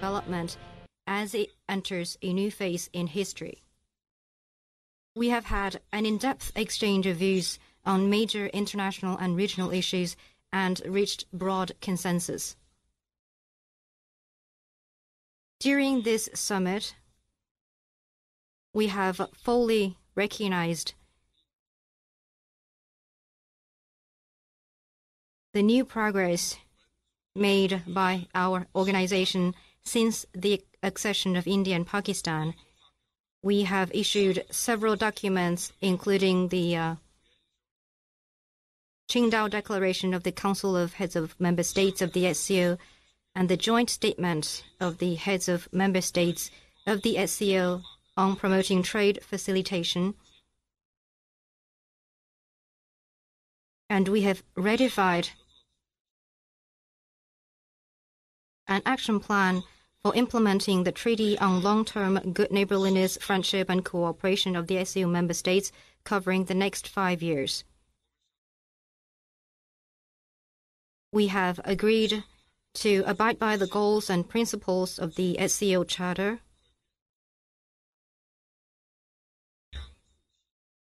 development as it enters a new phase in history. We have had an in-depth exchange of views on major international and regional issues and reached broad consensus. During this summit, we have fully recognized the new progress made by our organization since the accession of India and Pakistan. We have issued several documents, including the Qingdao Declaration of the Council of Heads of Member States of the SCO and the joint statement of the heads of member states of the SCO on promoting trade facilitation. And we have ratified an action plan for implementing the Treaty on Long-Term Good Neighborliness, Friendship and Cooperation of the SCO member states covering the next 5 years. We have agreed to abide by the goals and principles of the SCO Charter,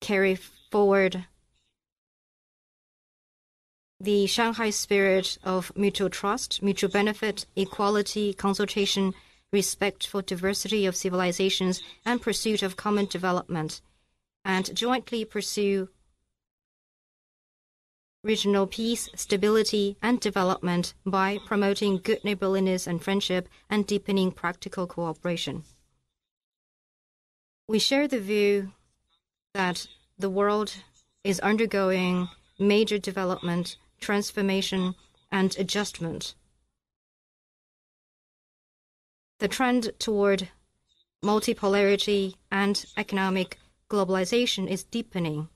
carry forward the Shanghai spirit of mutual trust, mutual benefit, equality, consultation, respect for diversity of civilizations, and pursuit of common development, and jointly pursue regional peace, stability, and development by promoting good neighborliness and friendship and deepening practical cooperation. We share the view that the world is undergoing major development, transformation, and adjustment. The trend toward multipolarity and economic globalization is deepening,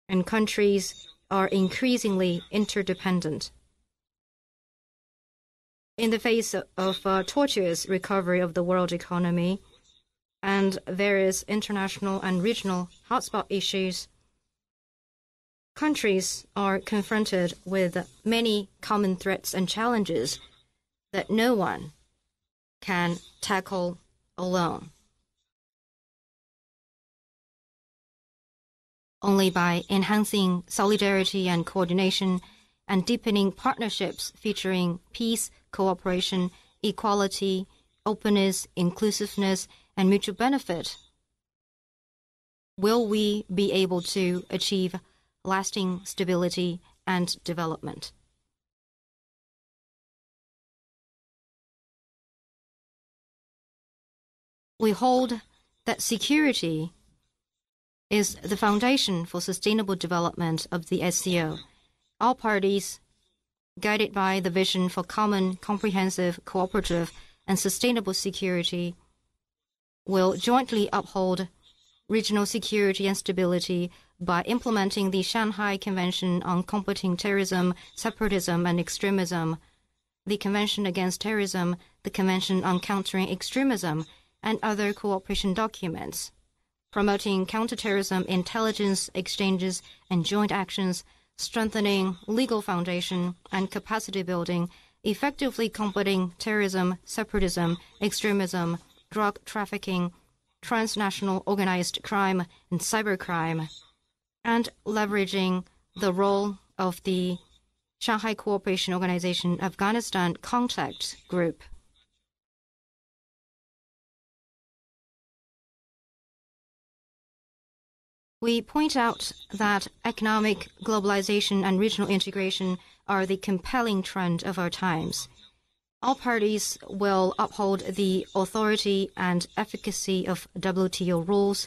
and countries are increasingly interdependent. In the face of tortuous recovery of the world economy and various international and regional hotspot issues, countries are confronted with many common threats and challenges that no one can tackle alone. Only by enhancing solidarity and coordination and deepening partnerships featuring peace, cooperation, equality, openness, inclusiveness, and mutual benefit will we be able to achieve lasting stability and development. We hold that security is the foundation for sustainable development of the SCO. All parties, guided by the vision for common, comprehensive, cooperative, and sustainable security, will jointly uphold regional security and stability by implementing the Shanghai Convention on Combating Terrorism, Separatism, and Extremism, the Convention Against Terrorism, the Convention on Countering Extremism, and other cooperation documents, promoting counterterrorism intelligence exchanges and joint actions, strengthening legal foundation and capacity building, effectively combating terrorism, separatism, extremism, drug trafficking, transnational organized crime, and cybercrime, and leveraging the role of the Shanghai Cooperation Organization Afghanistan Contact Group. We point out that economic globalization and regional integration are the compelling trend of our times. All parties will uphold the authority and efficacy of WTO rules,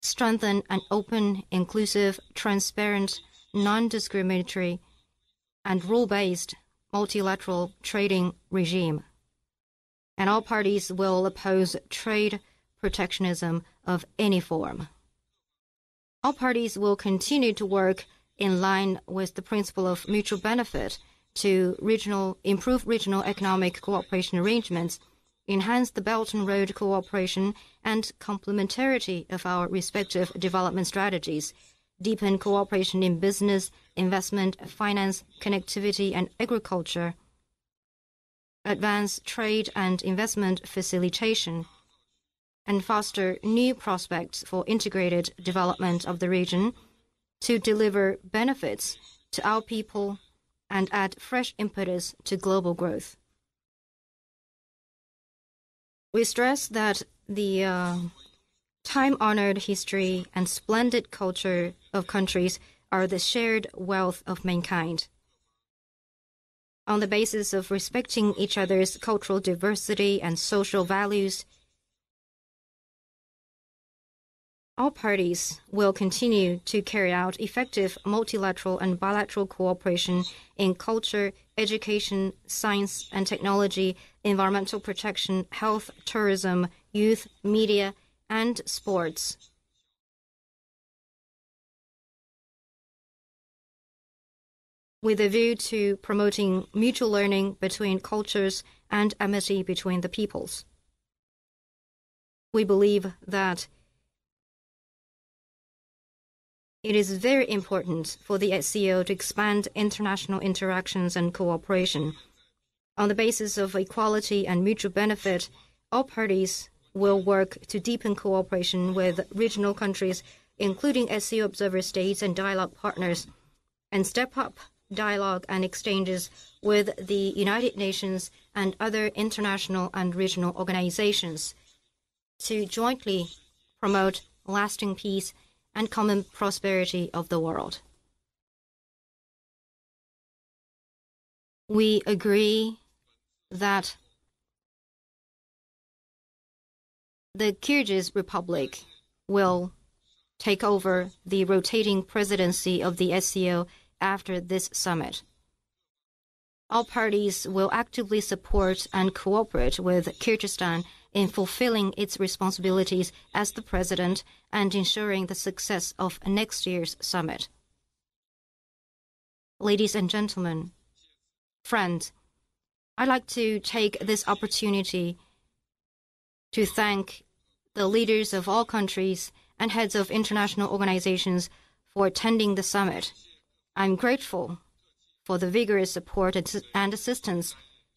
strengthen an open, inclusive, transparent, non-discriminatory, and rule-based multilateral trading regime. And all parties will oppose trade protectionism of any form. All parties will continue to work in line with the principle of mutual benefit to improve regional economic cooperation arrangements, enhance the Belt and Road cooperation and complementarity of our respective development strategies, deepen cooperation in business, investment, finance, connectivity, and agriculture, advance trade and investment facilitation, and foster new prospects for integrated development of the region to deliver benefits to our people and add fresh impetus to global growth. We stress that the time-honored history and splendid culture of countries are the shared wealth of mankind. On the basis of respecting each other's cultural diversity and social values, all parties will continue to carry out effective multilateral and bilateral cooperation in culture, education, science and technology, environmental protection, health, tourism, youth, media, and sports. With a view to promoting mutual learning between cultures and amity between the peoples. We believe that it is very important for the SCO to expand international interactions and cooperation. On the basis of equality and mutual benefit, all parties will work to deepen cooperation with regional countries, including SCO observer states and dialogue partners, and step up dialogue and exchanges with the United Nations and other international and regional organizations to jointly promote lasting peace and common prosperity of the world. We agree that the Kyrgyz Republic will take over the rotating presidency of the SCO after this summit. All parties will actively support and cooperate with Kyrgyzstan in fulfilling its responsibilities as the president and ensuring the success of next year's summit. Ladies and gentlemen, friends, I'd like to take this opportunity to thank the leaders of all countries and heads of international organizations for attending the summit. I'm grateful for the vigorous support and assistance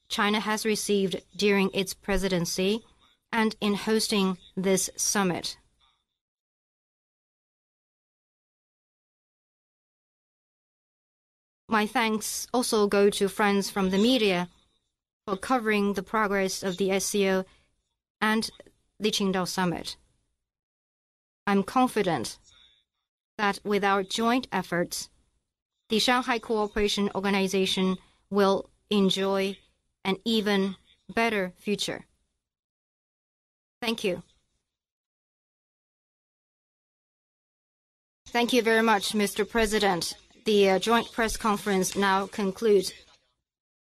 China has received during its presidency and in hosting this summit. My thanks also go to friends from the media for covering the progress of the SCO and the Qingdao Summit. I'm confident that with our joint efforts, the Shanghai Cooperation Organization will enjoy an even better future. Thank you. Thank you very much, Mr. President. The joint press conference now concludes.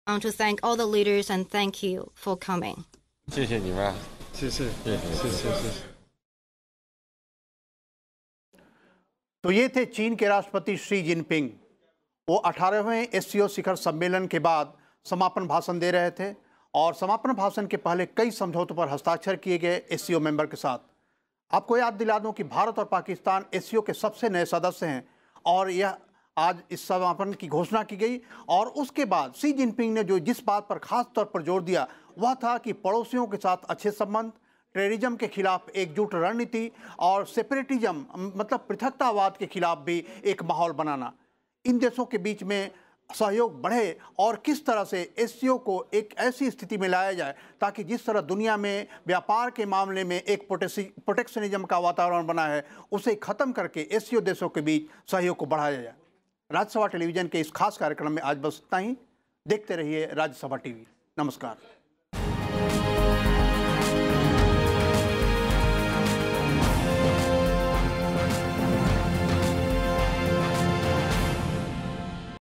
I want to thank all the leaders and thank you for coming. 谢谢你们，谢谢，谢谢。 तो ये थे चीन के राष्ट्रपति Xi Jinping. वो 18वें SCO शिखर सम्मेलन के बाद समापन भाषण दे रहे थे और समापन भाषण के पहले कई समझौतों पर हस्ताक्षर किए गए SCO मेंबर के साथ। आपको याद दिला दूं कि भारत और पाकिस्तान SCO के सबसे नए सदस्य हैं और यह आज इस समापन की घोषणा की गई। और उसके बाद शी जिनपिंग ने जिस बात पर खास तौर पर जोर दिया वह था कि पड़ोसियों के साथ अच्छे संबंध, टेररिज्म के खिलाफ एकजुट रणनीति और सेपरेटिज्म मतलब पृथकतावाद के खिलाफ भी एक माहौल बनाना। इन देशों के बीच में सहयोग बढ़े और किस तरह से SCO को एक ऐसी स्थिति में लाया जाए ताकि जिस तरह दुनिया में व्यापार के मामले में एक प्रोटेक्शनिज्म का वातावरण बना है उसे ख़त्म करके SCO देशों के बीच सहयोग को बढ़ाया जाए। राज्यसभा टेलीविज़न के इस खास कार्यक्रम में आज बस इतना ही। देखते रहिए राज्यसभा टीवी। नमस्कार।